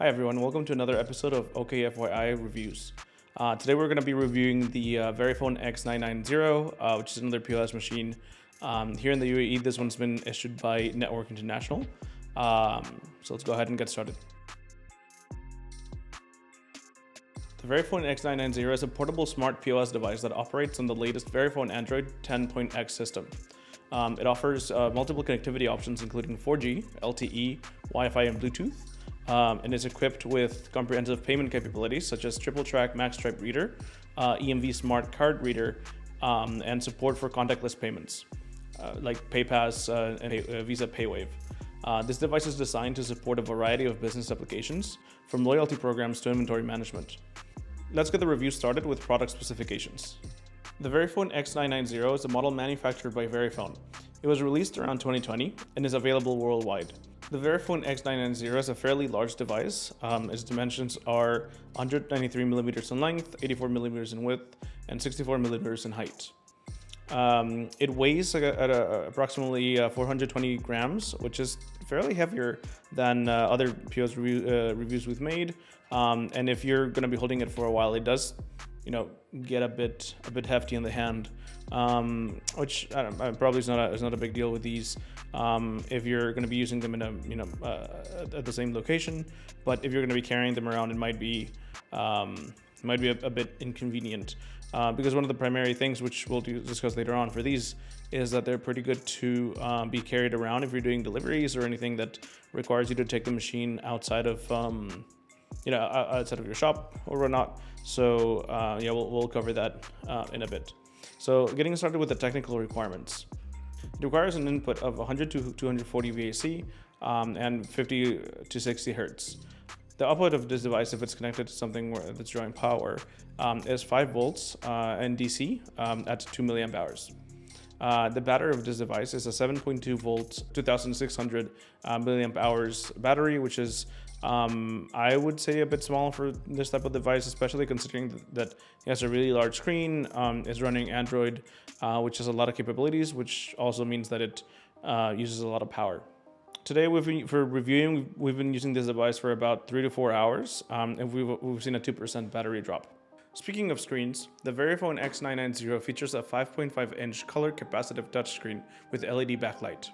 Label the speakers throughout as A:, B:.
A: Hi everyone, welcome to another episode of OKFYI Reviews. Today we're going to be reviewing the Verifone X990, which is another POS machine. Here in the UAE, this one's been issued by Network International. So let's go ahead and get started. The Verifone X990 is a portable smart POS device that operates on the latest Verifone Android 10.x system. It offers multiple connectivity options including 4G, LTE, Wi-Fi, and Bluetooth. And is equipped with comprehensive payment capabilities such as triple track max stripe reader, EMV smart card reader, and support for contactless payments like PayPass and Visa PayWave. This device is designed to support a variety of business applications, from loyalty programs to inventory management. Let's get the review started with product specifications. The Verifone X990 is a model manufactured by Verifone. It was released around 2020 and is available worldwide. The Verifone X990 is a fairly large device. Its dimensions are 193mm in length, 84mm in width, and 64mm in height. It weighs at approximately 420 grams, which is fairly heavier than other POS reviews we've made. And if you're going to be holding it for a while, it does, get a bit hefty in the hand, which probably is not a big deal with these. If you're going to be using them in at the same location, but if you're going to be carrying them around, it might be a bit inconvenient. Because one of the primary things, which we'll discuss later on for these, is that they're pretty good to be carried around if you're doing deliveries or anything that requires you to take the machine outside of outside of your shop or whatnot. So we'll cover that in a bit. So getting started with the technical requirements. It requires an input of 100 to 240 VAC and 50 to 60 Hertz. The output of this device, if it's connected to something that's drawing power, is 5 volts and DC at 2 milliamp hours. The battery of this device is a 7.2 volt, 2600 milliamp hours battery, which is I would say a bit small for this type of device, especially considering that it has a really large screen, is running Android, which has a lot of capabilities, which also means that it uses a lot of power. Today, we've been using this device for about 3 to 4 hours, and we've seen a 2% battery drop. Speaking of screens, the Verifone X990 features a 5.5-inch color capacitive touchscreen with LED backlight.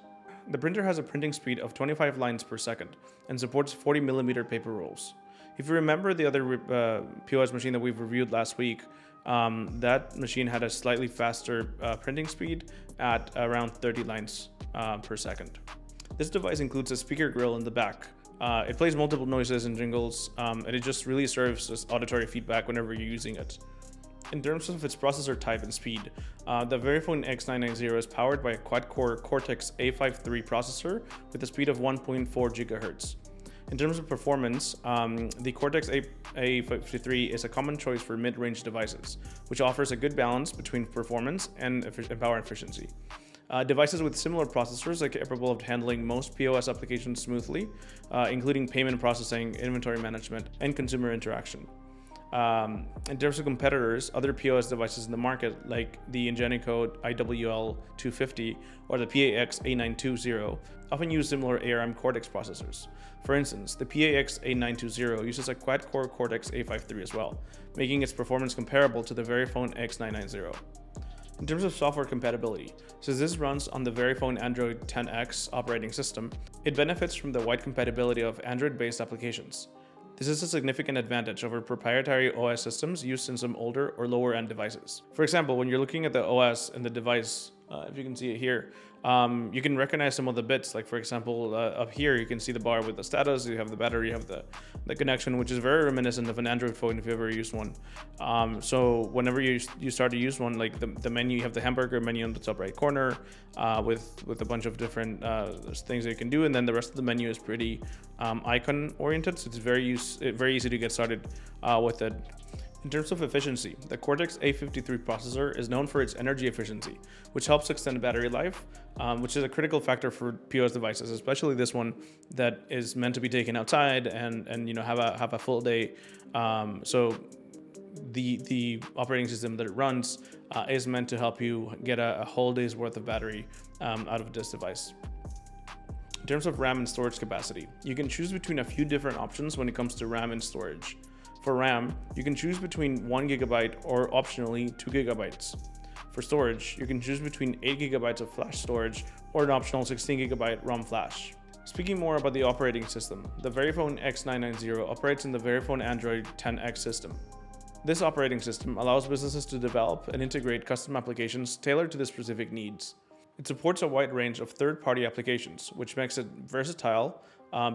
A: The printer has a printing speed of 25 lines per second and supports 40mm paper rolls. If you remember the other POS machine that we've reviewed last week, that machine had a slightly faster printing speed at around 30 lines per second. This device includes a speaker grill in the back. It plays multiple noises and jingles, and it just really serves as auditory feedback whenever you're using it. In terms of its processor type and speed, the Verifone X990 is powered by a quad-core Cortex A53 processor with a speed of 1.4 GHz. In terms of performance, the Cortex A53 is a common choice for mid-range devices, which offers a good balance between performance and power efficiency. Devices with similar processors are capable of handling most POS applications smoothly, including payment processing, inventory management, and consumer interaction. In terms of competitors, other POS devices in the market, like the Ingenico IWL250 or the PAX A920, often use similar ARM Cortex processors. For instance, the PAX A920 uses a quad-core Cortex A53 as well, making its performance comparable to the Verifone X990. In terms of software compatibility, since this runs on the Verifone Android 10X operating system, it benefits from the wide compatibility of Android-based applications. This is a significant advantage over proprietary OS systems used in some older or lower-end devices. For example, when you're looking at the OS in the device, if you can see it here, you can recognize some of the bits. Like for example, up here you can see the bar with the status, you have the battery, you have the connection, which is very reminiscent of an Android phone if you ever used one. So whenever you start to use one, like the menu, you have the hamburger menu on the top right corner with a bunch of different things that you can do, and then the rest of the menu is pretty icon oriented, so it's very easy to get started with it. In terms of efficiency, the Cortex A53 processor is known for its energy efficiency, which helps extend battery life, which is a critical factor for POS devices, especially this one that is meant to be taken outside and have a full day. So the operating system that it runs is meant to help you get a whole day's worth of battery out of this device. terms of RAM and storage capacity, you can choose between a few different options when it comes to RAM and storage. For RAM, you can choose between 1 GB or optionally 2 GB. For storage, you can choose between 8 GB of flash storage or an optional 16 GB ROM flash. Speaking more about the operating system, the Verifone X990 operates in the Verifone Android 10X system. This operating system allows businesses to develop and integrate custom applications tailored to their specific needs. It supports a wide range of third-party applications, which makes it versatile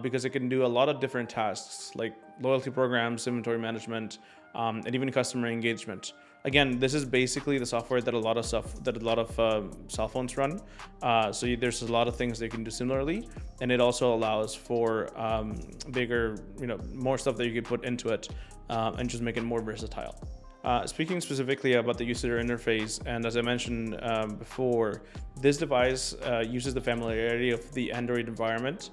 A: because it can do a lot of different tasks like loyalty programs, inventory management, and even customer engagement. Again, this is basically the software that a lot of cell phones run. So there's a lot of things they can do similarly, and it also allows for bigger, more stuff that you could put into it and just make it more versatile. Speaking specifically about the user interface, and as I mentioned before, this device uses the familiarity of the Android environment.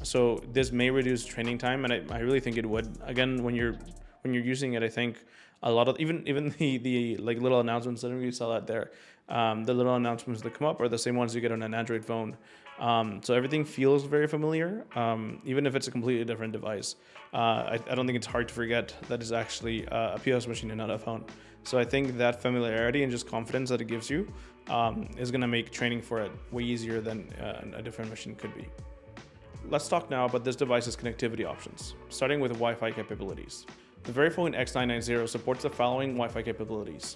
A: So this may reduce training time, and I really think it would. Again, when you're using it, I think a lot of even the like little announcements that we saw out there, the little announcements that come up are the same ones you get on an Android phone. So everything feels very familiar, even if it's a completely different device. I don't think it's hard to forget that it's actually a POS machine and not a phone. So I think that familiarity and just confidence that it gives you is going to make training for it way easier than a different machine could be. Let's talk now about this device's connectivity options, starting with Wi-Fi capabilities. The Verifone X990 supports the following Wi-Fi capabilities.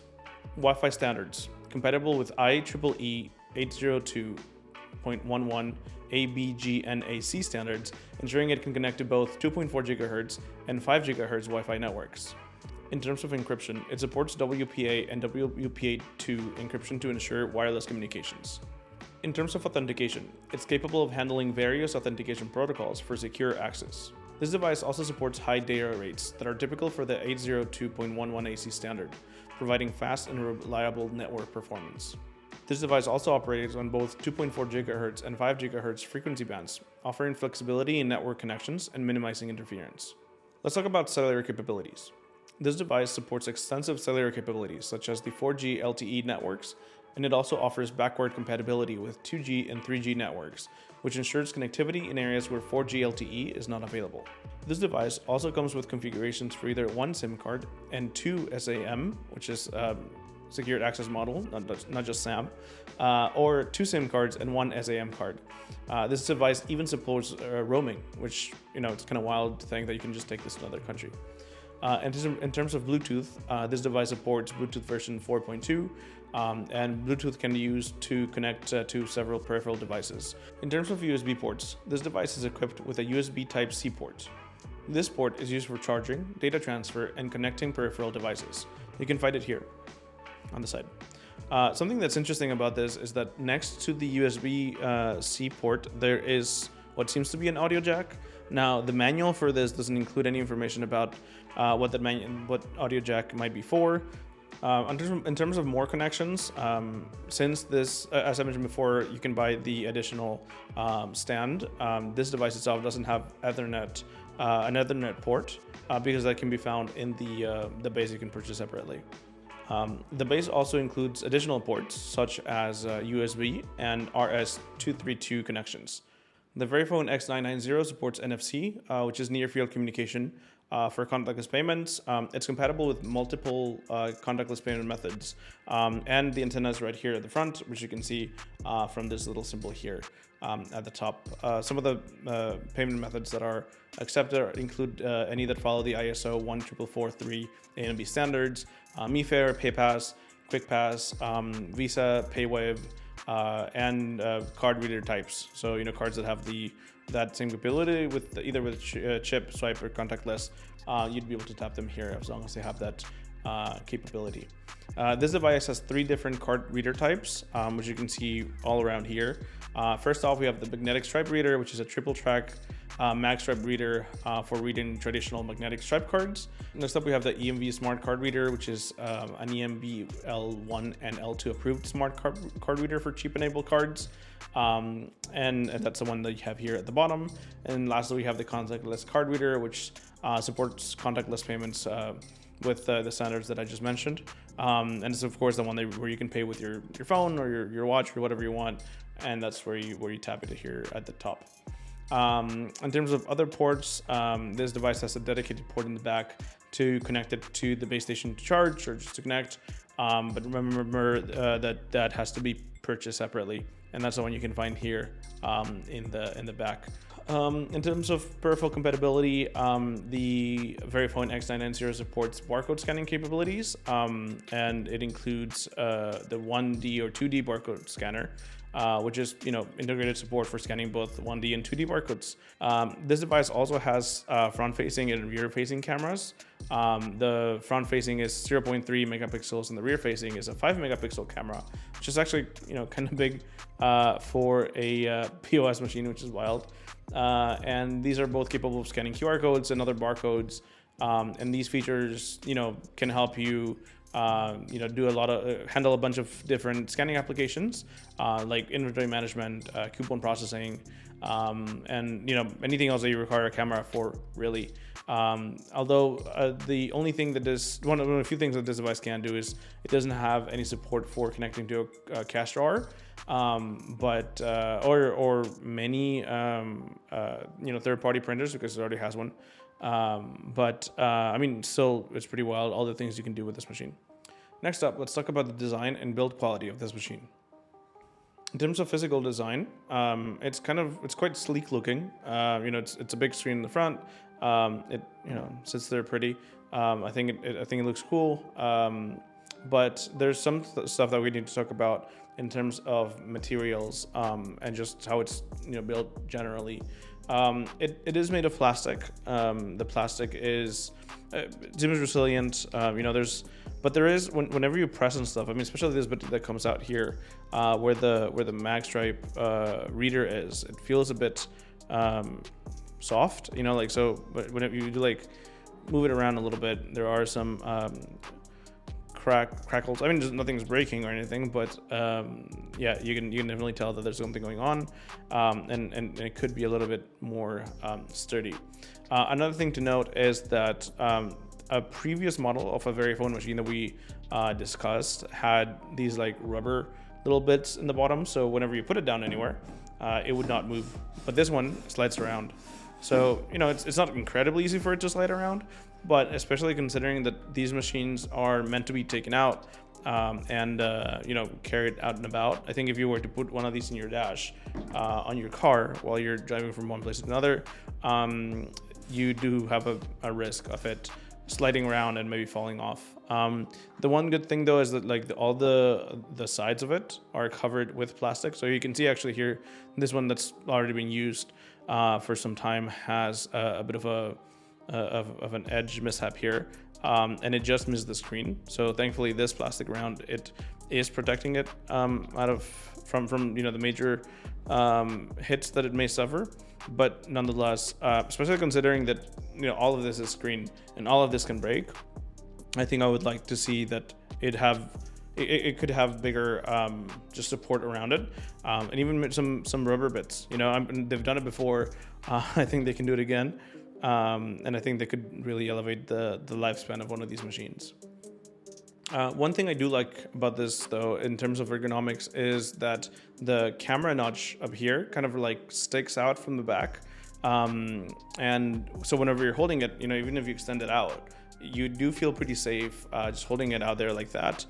A: Wi-Fi standards, compatible with IEEE 802.11 ABGNAC standards, ensuring it can connect to both 2.4 GHz and 5 GHz Wi-Fi networks. In terms of encryption, it supports WPA and WPA2 encryption to ensure wireless communications. In terms of authentication, it's capable of handling various authentication protocols for secure access. This device also supports high data rates that are typical for the 802.11 AC standard, providing fast and reliable network performance. This device also operates on both 2.4 GHz and 5 GHz frequency bands, offering flexibility in network connections and minimizing interference. Let's talk about cellular capabilities. This device supports extensive cellular capabilities such as the 4G LTE networks, and it also offers backward compatibility with 2G and 3G networks, which ensures connectivity in areas where 4G LTE is not available. This device also comes with configurations for either one SIM card and two SAM, which is Secured Access Model, not just SAM, or two SIM cards and one SAM card. This device even supports roaming, which, it's kind of wild to think that you can just take this to another country. In terms of Bluetooth, this device supports Bluetooth version 4.2, and Bluetooth can be used to connect to several peripheral devices. In terms of USB ports, this device is equipped with a USB Type-C port. This port is used for charging, data transfer, and connecting peripheral devices. You can find it here on the side. Something that's interesting about this is that next to the USB-C port, there is what seems to be an audio jack. Now, the manual for this doesn't include any information about what audio jack might be for. In terms of more connections, since this, as I mentioned before, you can buy the additional stand. This device itself doesn't have an Ethernet port because that can be found in the base you can purchase separately. The base also includes additional ports such as USB and RS-232 connections. The Verifone X990 supports NFC, which is near-field communication for contactless payments. It's compatible with multiple contactless payment methods. And the antenna is right here at the front, which you can see from this little symbol here at the top. Some of the payment methods that are accepted include any that follow the ISO 14443 A and B standards, MeFair, PayPass, QuickPass, Visa, PayWave, and card reader types. So cards that have that same capability with either with chip, swipe, or contactless. You'd be able to tap them here as long as they have that capability. This device has 3 different card reader types, which you can see all around here. First off, we have the magnetic stripe reader, which is a triple track mag stripe reader for reading traditional magnetic stripe cards. Next up, we have the EMV smart card reader, which is an EMV L1 and L2 approved smart card reader for chip enabled cards. And that's the one that you have here at the bottom. And lastly, we have the contactless card reader, which supports contactless payments with the standards that I just mentioned. And it's of course the one where you can pay with your phone or your watch or whatever you want. and that's where you tap it here at the top. In terms of other ports, this device has a dedicated port in the back to connect it to the base station to charge or just to connect. But remember that has to be purchased separately, and that's the one you can find here in the back. In terms of peripheral compatibility, the Verifone X990 supports barcode scanning capabilities, and it includes the 1D or 2D barcode scanner, which is integrated support for scanning both 1D and 2D barcodes. This device also has front-facing and rear-facing cameras. The front-facing is 0.3 megapixels, and the rear-facing is a 5 megapixel camera, which is actually kind of big for a POS machine, which is wild. And these are both capable of scanning QR codes and other barcodes. And these features, can help you, handle a bunch of different scanning applications, like inventory management, coupon processing, and anything else that you require a camera for, really. Although the only thing that one of the few things that this device can do is it doesn't have any support for connecting to a cash drawer, or many third-party printers, because it already has one. Still, it's pretty wild, all the things you can do with this machine. Next up, let's talk about the design and build quality of this machine. In terms of physical design, it's quite sleek looking. It's a big screen in the front. It sits there pretty. I think it looks cool. But there's some stuff that we need to talk about in terms of materials, and just how it's built generally. It is made of plastic. The plastic is seems resilient. There is whenever you press and stuff. Especially this bit that comes out here, where the mag stripe reader is. It feels a bit soft. But whenever you do move it around a little bit, there are some crackles. Just nothing's breaking or anything, but you can definitely tell that there's something going on, and it could be a little bit more sturdy. Another thing to note is that a previous model of a Verifone machine that we discussed had these rubber little bits in the bottom, so whenever you put it down anywhere, it would not move. But this one slides around, so it's not incredibly easy for it to slide around. But especially considering that these machines are meant to be taken out and carried out and about, I think if you were to put one of these in your dash on your car while you're driving from one place to another, you do have a risk of it sliding around and maybe falling off. The one good thing though is that all the sides of it are covered with plastic, so you can see actually here, this one that's already been used for some time has a bit of an edge mishap here, and it just missed the screen. So thankfully this plastic round, it is protecting it from the major hits that it may suffer. But nonetheless, especially considering that all of this is screen and all of this can break, I think I would like to see that it could have bigger just support around it, and even some rubber bits. They've done it before. I think they can do it again. And I think they could really elevate the lifespan of one of these machines. One thing I do like about this, though, in terms of ergonomics, is that the camera notch up here kind of sticks out from the back. And so whenever you're holding it, even if you extend it out, you do feel pretty safe just holding it out there like that,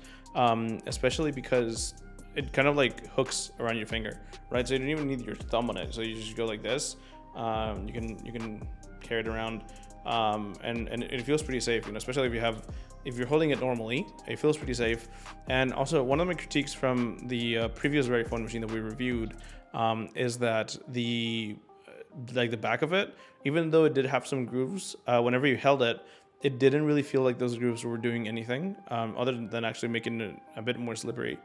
A: especially because it kind of hooks around your finger, right? So you don't even need your thumb on it. So you just go like this. You can carry it around, and it feels pretty safe, especially if you're holding it normally, it feels pretty safe. And also, one of my critiques from the previous Verifone machine that we reviewed is that the back of it, even though it did have some grooves, whenever you held it, it didn't really feel like those grooves were doing anything other than actually making it a bit more slippery.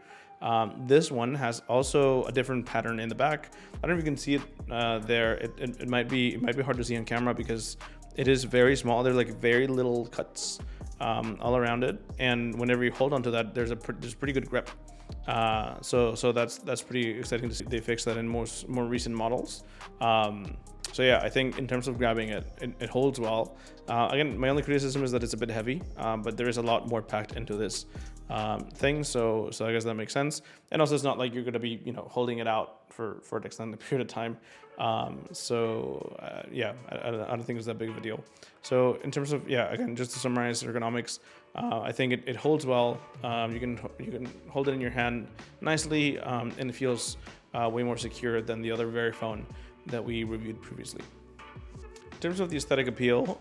A: This one has also a different pattern in the back. I don't know if you can see it there. It might be hard to see on camera because it is very small. There's very little cuts all around it, and whenever you hold onto that, there's pretty good grip. So that's pretty exciting to see. They fixed that in more recent models. So yeah, I think in terms of grabbing it, it holds well. Again, my only criticism is that it's a bit heavy, but there is a lot more packed into this thing. So I guess that makes sense. And also, it's not like you're going to be, holding it out for an extended period of time. Yeah, I don't think it's that big of a deal. So in terms of, yeah, again, just to summarize ergonomics, I think it holds well. You can hold it in your hand nicely, and it feels way more secure than the other Verifone that we reviewed previously. In terms of the aesthetic appeal,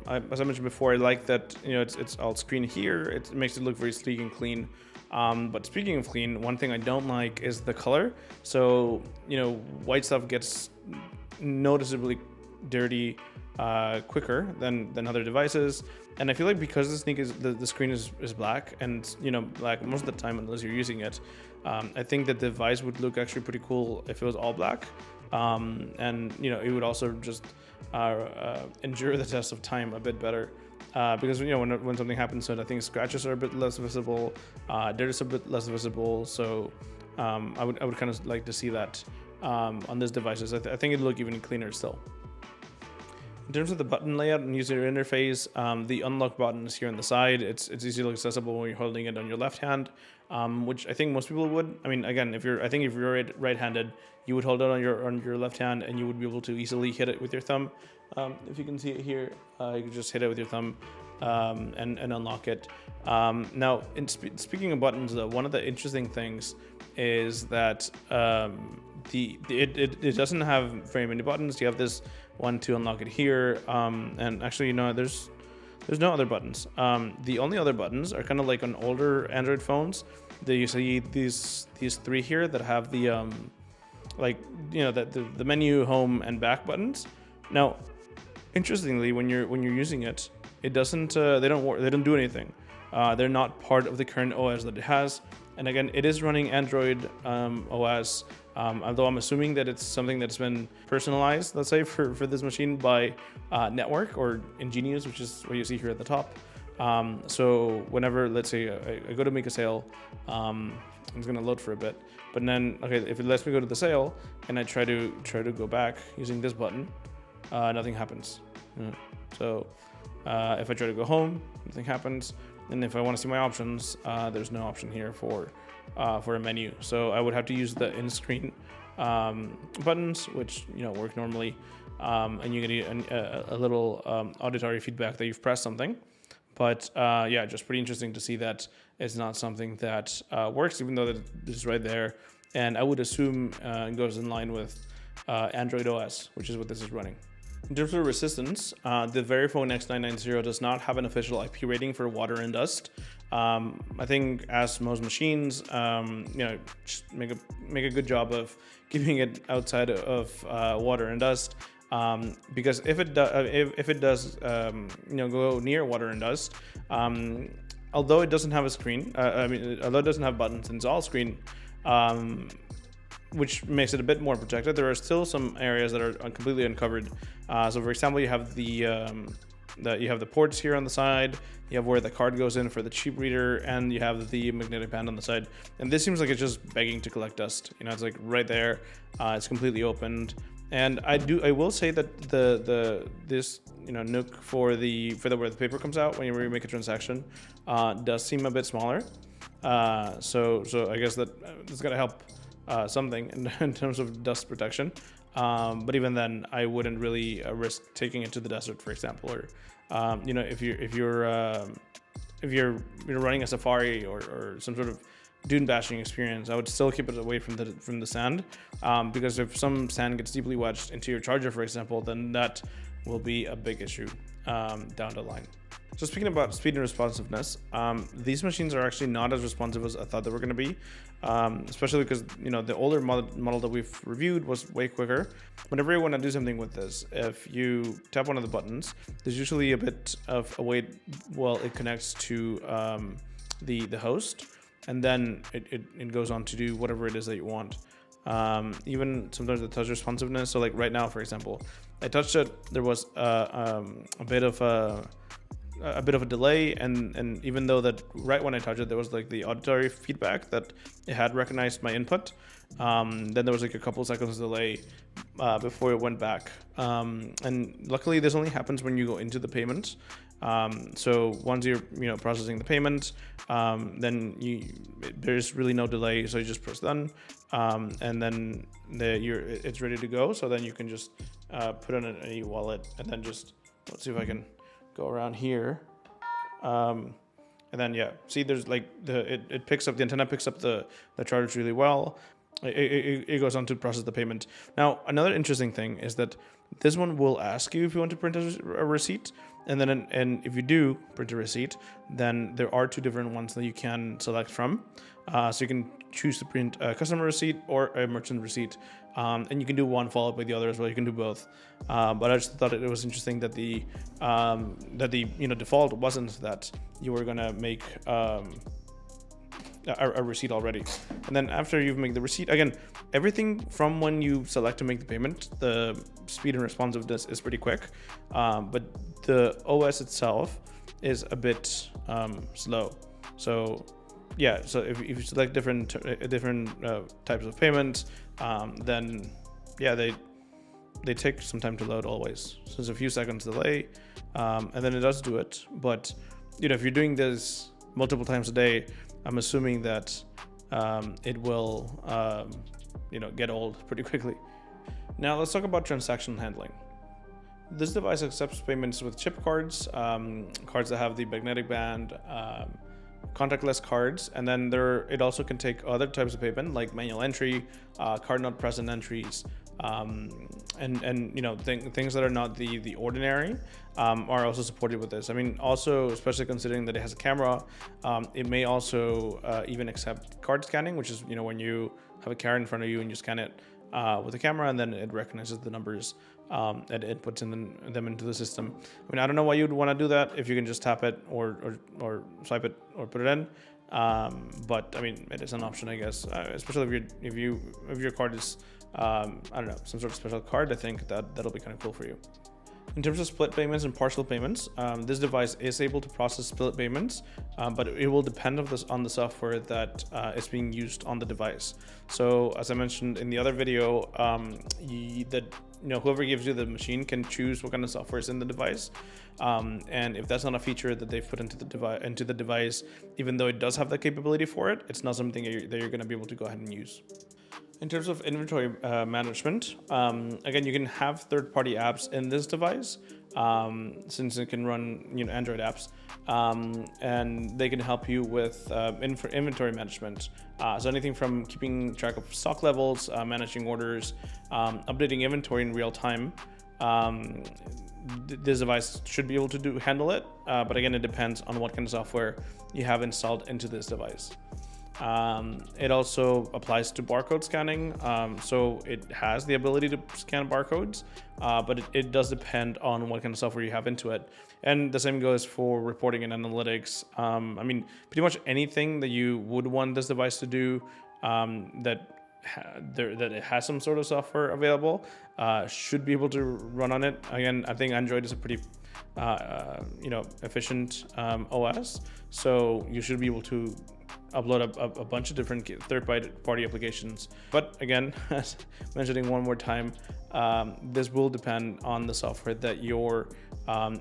A: as I mentioned before, I like that it's all screen here. It makes it look very sleek and clean. But speaking of clean, one thing I don't like is the color. So white stuff gets noticeably dirty quicker than other devices. And I feel like because the screen is black, and black most of the time unless you're using it, I think that the device would look actually pretty cool if it was all black. And it would also just endure the test of time a bit better, because when something happens to it, I think scratches are a bit less visible, dirt is a bit less visible. So I would kind of like to see that on these devices. I think it'd look even cleaner still. In terms of the button layout and user interface, the unlock button is here on the side. It's easily accessible when you're holding it on your left hand, which I think most people would. I mean, again, if you're right-handed, you would hold it on your left hand, and you would be able to easily hit it with your thumb. If you can see it here, you can just hit it with your thumb and unlock it. Now, speaking of buttons, though, one of the interesting things is that it doesn't have very many buttons. You have this one to unlock it here, and actually, there's no other buttons. The only other buttons are kind of like on older Android phones. You see these three here that have the the menu, home, and back buttons. Now, interestingly, when you're using it, it doesn't they don't do anything. They're not part of the current OS that it has. And again, it is running Android OS, although I'm assuming that it's something that's been personalized, let's say, for this machine by Network or Ingenious, which is what you see here at the top. So whenever, let's say, I go to make a sale, it's going to load for a bit. But then, okay, if it lets me go to the sale and I try to go back using this button, nothing happens. So if I try to go home, nothing happens. And if I want to see my options, there's no option here for a menu. So I would have to use the in-screen buttons, which work normally, and you get a little auditory feedback that you've pressed something. But yeah, just pretty interesting to see that it's not something that works, even though that this is right there. And I would assume it goes in line with Android OS, which is what this is running. In terms of resistance, the Verifone X990 does not have an official IP rating for water and dust. I think, as most machines, just make a good job of keeping it outside of water and dust. Because if it does go near water and dust, although it doesn't have a screen, although it doesn't have buttons and it's all screen, which makes it a bit more protected, there are still some areas that are completely uncovered. So for example, you have the ports here on the side, you have where the card goes in for the chip reader, and you have the magnetic band on the side. And this seems like it's just begging to collect dust. It's like right there. It's completely opened. And I will say that this nook for where the paper comes out when you make a transaction does seem a bit smaller. So I guess that it's gonna help something in terms of dust protection. But even then, I wouldn't really risk taking it to the desert, for example, or if you're running a safari or some sort of dune bashing experience, I would still keep it away from the sand, because if some sand gets deeply wedged into your charger, for example, then that will be a big issue down the line. So speaking about speed and responsiveness, these machines are actually not as responsive as I thought they were going to be, especially because the older model that we've reviewed was way quicker. Whenever you want to do something with this, if you tap one of the buttons, there's usually a bit of a wait while it connects to the host, and then it goes on to do whatever it is that you want. Even sometimes the touch responsiveness. So like right now, for example, I touched it. There was a bit of a delay, and even though that right when I touched it, there was like the auditory feedback that it had recognized my input. Then there was like a couple seconds delay before it went back. And luckily, this only happens when you go into the payments. So once you're processing the payment, then there's really no delay. So you just press done, and then it's ready to go. So then you can just put it in an e-wallet, and then just let's see if I can go around here. And then see, there's like it picks up, the antenna picks up the charge really well. It goes on to process the payment. Now, another interesting thing is that this one will ask you if you want to print a receipt, and then if you do print a receipt, then there are two different ones that you can select from. So you can choose to print a customer receipt or a merchant receipt, and you can do one followed by the other as well. You can do both, but I just thought it was interesting that the default wasn't that you were gonna make a receipt already. And then after you've made the receipt, again, everything from when you select to make the payment, the speed and responsiveness is pretty quick, but the OS itself is a bit slow. So so if you select different types of payments, then they take some time to load always. So there's a few seconds delay, and then it does do it. But if you're doing this multiple times a day, I'm assuming that it will get old pretty quickly. Now let's talk about transaction handling. This device accepts payments with chip cards, cards that have the magnetic band, contactless cards, and then it also can take other types of payment like manual entry, card not present entries, and things that are not the ordinary are also supported with this. I mean, also, especially considering that it has a camera, it may also even accept card scanning, which is when you have a card in front of you and you scan it with a camera, and then it recognizes the numbers and it puts them into the system. I mean, I don't know why you'd want to do that if you can just tap it or swipe it or put it in. But I mean, it is an option, I guess, especially if your card is I don't know, some sort of special card. I think that'll be kind of cool for you. In terms of split payments and partial payments, this device is able to process split payments, but it will depend on the software that is being used on the device. So as I mentioned in the other video, whoever gives you the machine can choose what kind of software is in the device. And if that's not a feature that they've put into the device, even though it does have the capability for it, it's not something that you're going to be able to go ahead and use. In terms of inventory management, again, you can have third-party apps in this device, since it can run Android apps, and they can help you with inventory management. So anything from keeping track of stock levels, managing orders, updating inventory in real time. This device should be able to handle it, but again, it depends on what kind of software you have installed into this device. It also applies to barcode scanning, so it has the ability to scan barcodes, but it does depend on what kind of software you have into it. And the same goes for reporting and analytics. I mean, pretty much anything that you would want this device to do, that it has some sort of software available, should be able to run on it. Again, I think Android is a pretty efficient OS, so you should be able to upload a bunch of different third-party applications. But again, mentioning one more time, this will depend on the software that your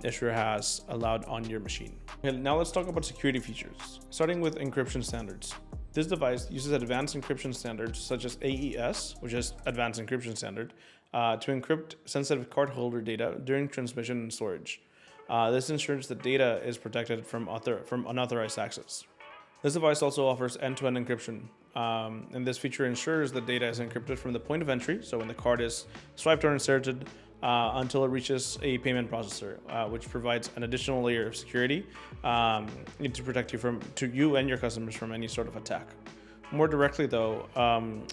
A: issuer has allowed on your machine. Okay, now let's talk about security features, starting with encryption standards. This device uses advanced encryption standards such as AES, which is Advanced Encryption Standard, to encrypt sensitive cardholder data during transmission and storage. This ensures that data is protected from unauthorized access. This device also offers end-to-end encryption, and this feature ensures that data is encrypted from the point of entry, so when the card is swiped or inserted, until it reaches a payment processor, which provides an additional layer of security to protect you and your customers from any sort of attack. More directly though,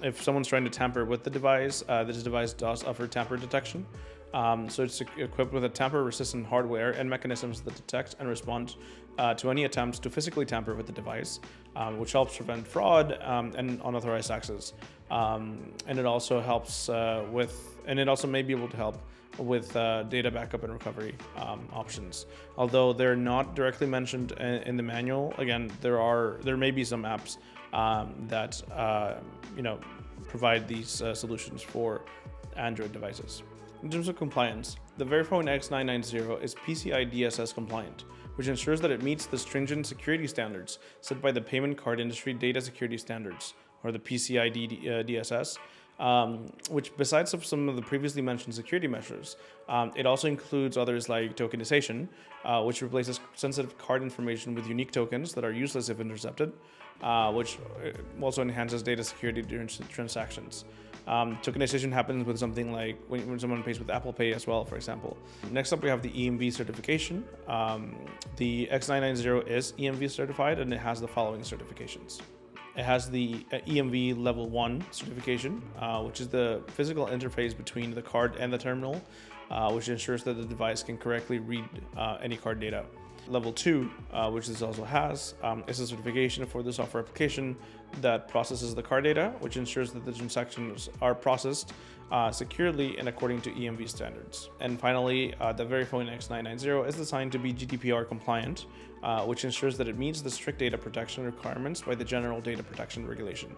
A: if someone's trying to tamper with the device, this device does offer tamper detection. So it's equipped with a tamper-resistant hardware and mechanisms that detect and respond to any attempts to physically tamper with the device, which helps prevent fraud and unauthorized access. And it also helps it also may be able to help with data backup and recovery options. Although they're not directly mentioned in the manual, again, there may be some apps that provide these solutions for Android devices. In terms of compliance, the Verifone X990 is PCI DSS compliant, which ensures that it meets the stringent security standards set by the Payment Card Industry Data Security Standards, or the PCI DSS, which besides of some of the previously mentioned security measures, it also includes others like tokenization, which replaces sensitive card information with unique tokens that are useless if intercepted, which also enhances data security during transactions. Tokenization happens with something like when someone pays with Apple Pay as well, for example. Next up, we have the EMV certification. The X990 is EMV certified, and it has the following certifications. It has the EMV Level 1 certification, which is the physical interface between the card and the terminal, which ensures that the device can correctly read any card data. Level 2, which this also has, is a certification for the software application that processes the card data, which ensures that the transactions are processed securely and according to EMV standards. And finally, the Verifone X990 is designed to be GDPR compliant, which ensures that it meets the strict data protection requirements by the General Data Protection Regulation.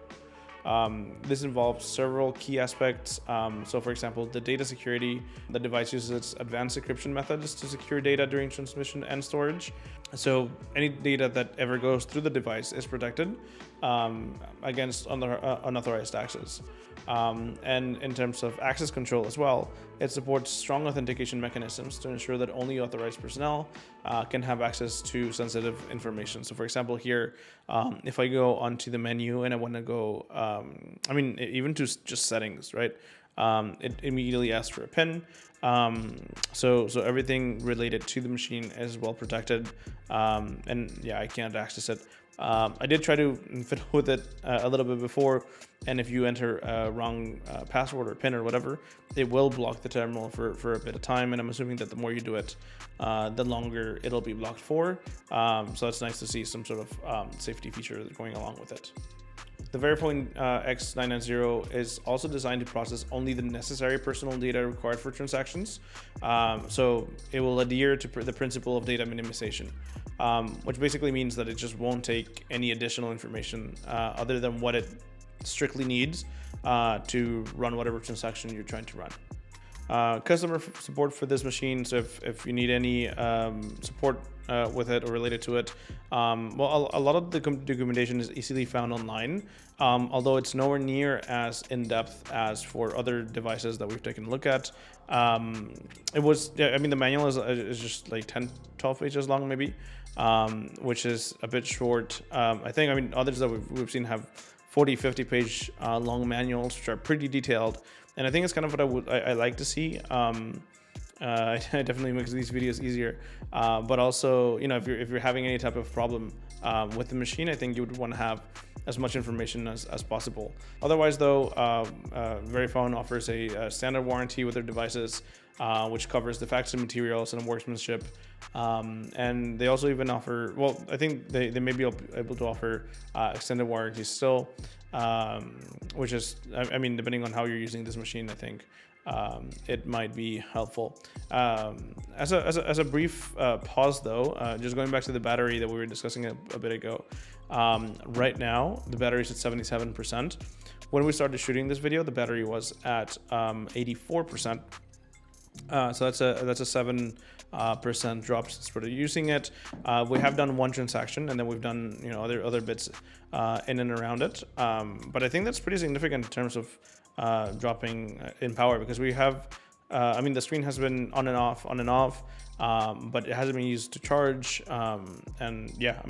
A: This involves several key aspects. So for example, the data security, the device uses its advanced encryption methods to secure data during transmission and storage. So any data that ever goes through the device is protected against unauthorized access. And in terms of access control as well, it supports strong authentication mechanisms to ensure that only authorized personnel can have access to sensitive information. So for example, here, if I go onto the menu and I want to go, even to just settings, right? It immediately asks for a PIN. So everything related to the machine is well protected. And yeah, I can't access it. I did try to fiddle with it a little bit before, and if you enter a wrong password or PIN or whatever, it will block the terminal for a bit of time, and I'm assuming that the more you do it, the longer it'll be blocked for. So it's nice to see some sort of safety feature going along with it. The Verifone X990 is also designed to process only the necessary personal data required for transactions. So it will adhere to the principle of data minimization, which basically means that it just won't take any additional information other than what it strictly needs to run whatever transaction you're trying to run. Customer support for this machine, so if you need any support with it or related to it, well, a lot of the documentation is easily found online, although it's nowhere near as in-depth as for other devices that we've taken a look at. The manual is just like 10-12 pages long maybe, which is a bit short. Others that we've seen have 40-50 page long manuals, which are pretty detailed. And I think it's kind of what I like to see. It definitely makes these videos easier. But also, if you're having any type of problem with the machine, I think you would want to have as much information as possible. Otherwise, though, Verifone offers a standard warranty with their devices, which covers defective materials and workmanship. And they also even offer, well, I think they may be able to offer extended warranties still, which is, depending on how you're using this machine, I think it might be helpful. As a brief pause though, just going back to the battery that we were discussing a bit ago, right now the battery is at 77%. When we started shooting this video, the battery was at 84%. So that's a 7% drop since we're using it. We have done one transaction, and then we've done other bits in and around it. But I think that's pretty significant in terms of dropping in power, because we have the screen has been on and off, but it hasn't been used to charge. And yeah,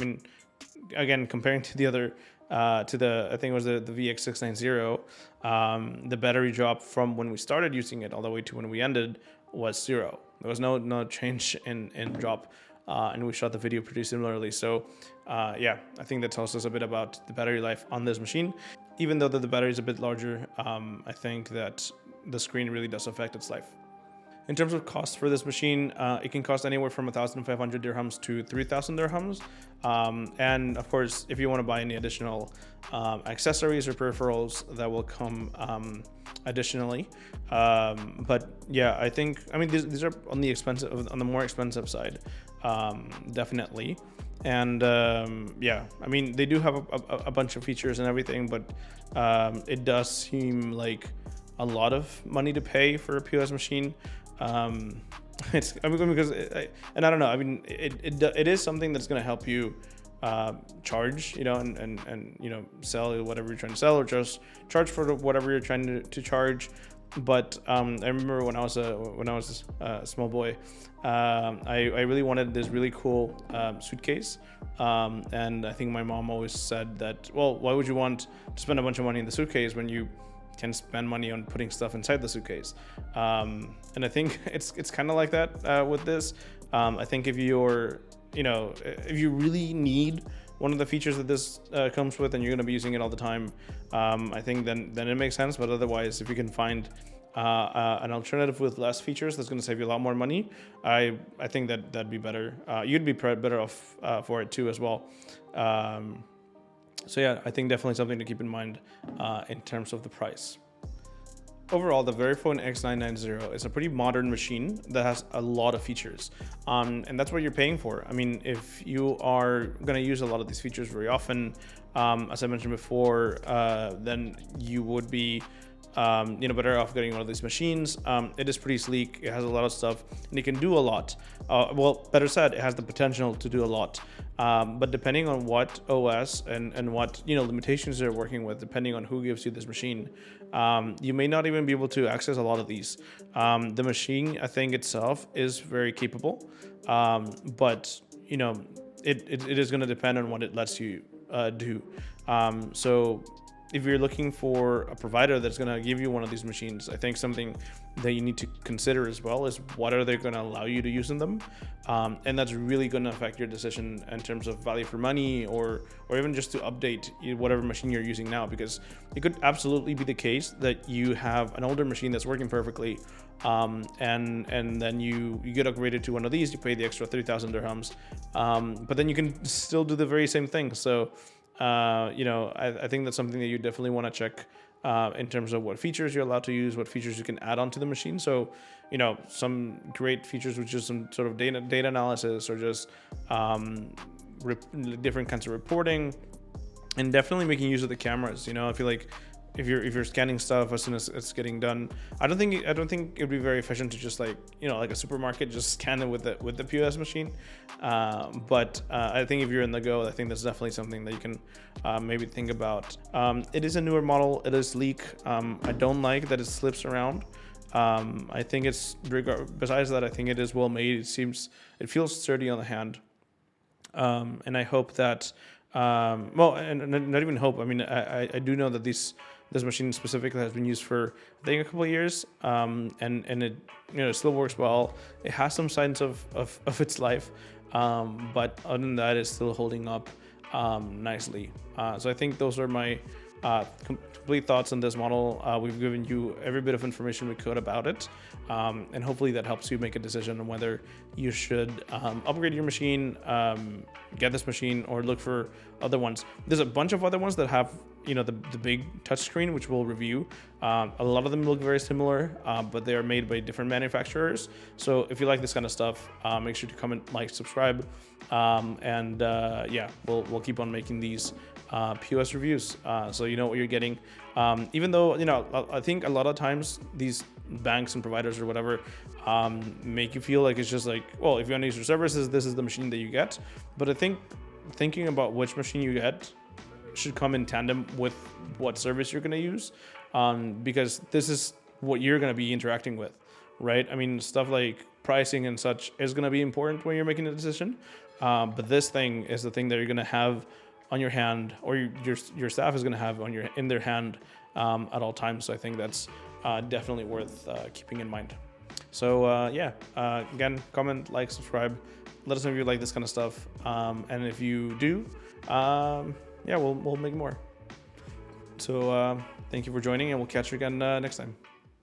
A: again, comparing to the other I think it was the VX690, the battery drop from when we started using it all the way to when we ended was 0. There was no change in drop, and we shot the video pretty similarly. So yeah, I think that tells us a bit about the battery life on this machine. Even though the battery is a bit larger, I think that the screen really does affect its life. In terms of cost for this machine, it can cost anywhere from 1,500 dirhams to 3,000 dirhams. And of course, if you want to buy any additional accessories or peripherals, that will come additionally. But yeah, I think, these are on the more expensive side, definitely. And yeah, they do have a bunch of features and everything, but it does seem like a lot of money to pay for a POS machine. It's, I mean, because and I don't know. I mean, it is something that's going to help you charge, and sell whatever you're trying to sell, or just charge for whatever you're trying to charge. But I remember when I was a small boy, I really wanted this really cool suitcase, and I think my mom always said that, well, why would you want to spend a bunch of money in the suitcase when you can spend money on putting stuff inside the suitcase? And I think it's kind of like that with this. I think if you really need one of the features that this comes with and you're going to be using it all the time, I think then it makes sense. But otherwise, if you can find an alternative with less features that's going to save you a lot more money, I think that'd be better. You'd be better off for it too as well. So yeah, I think definitely something to keep in mind in terms of the price. Overall, the Verifone X990 is a pretty modern machine that has a lot of features, and that's what you're paying for. I mean, if you are going to use a lot of these features very often, as I mentioned before, then you would be better off getting one of these machines. It is pretty sleek. It has a lot of stuff, and it can do a lot. Well, better said, it has the potential to do a lot. But depending on what OS and what limitations they're working with, depending on who gives you this machine, you may not even be able to access a lot of these. The machine, I think itself, is very capable, but it is going to depend on what it lets you do. So if you're looking for a provider that's going to give you one of these machines, I think something that you need to consider as well is what are they going to allow you to use in them, and that's really going to affect your decision in terms of value for money, or even just to update whatever machine you're using now, because it could absolutely be the case that you have an older machine that's working perfectly, and then you get upgraded to one of these, you pay the extra 3,000 dirhams, but then you can still do the very same thing. So I think that's something that you definitely want to check in terms of what features you're allowed to use, what features you can add onto the machine. So, some great features, which is some sort of data analysis, or just different kinds of reporting, and definitely making use of the cameras. I feel like if you're scanning stuff as soon as it's getting done, I don't think it'd be very efficient to just like a supermarket, just scan it with the POS machine. But I think if you're in the go, I think that's definitely something that you can maybe think about. It is a newer model. It is sleek. I don't like that it slips around. I think besides that, I think it is well made. It feels sturdy on the hand. And I hope that, and not even hope. I mean, I do know that this machine specifically has been used for, I think, a couple of years, and it it still works well. It has some signs of its life, but other than that, it's still holding up nicely. So I think those are my complete thoughts on this model. We've given you every bit of information we could about it, and hopefully that helps you make a decision on whether you should upgrade your machine, get this machine, or look for other ones. There's a bunch of other ones that have the big touchscreen, which we'll review. A lot of them look very similar, but they are made by different manufacturers. So if you like this kind of stuff, make sure to comment, like, subscribe, and yeah, we'll keep on making these POS reviews, so you know what you're getting. Even though I think a lot of times these banks and providers or whatever make you feel like it's just like, well, if you want to use your services, this is the machine that you get. But I think thinking about which machine you get should come in tandem with what service you're going to use, because this is what you're going to be interacting with, right? I mean, stuff like pricing and such is going to be important when you're making a decision, but this thing is the thing that you're going to have on your hand, or your staff is going to have in their hand at all times. So I think that's definitely worth keeping in mind. So yeah, again, comment, like, subscribe. Let us know if you like this kind of stuff, and if you do, yeah, we'll make more. So thank you for joining, and we'll catch you again next time.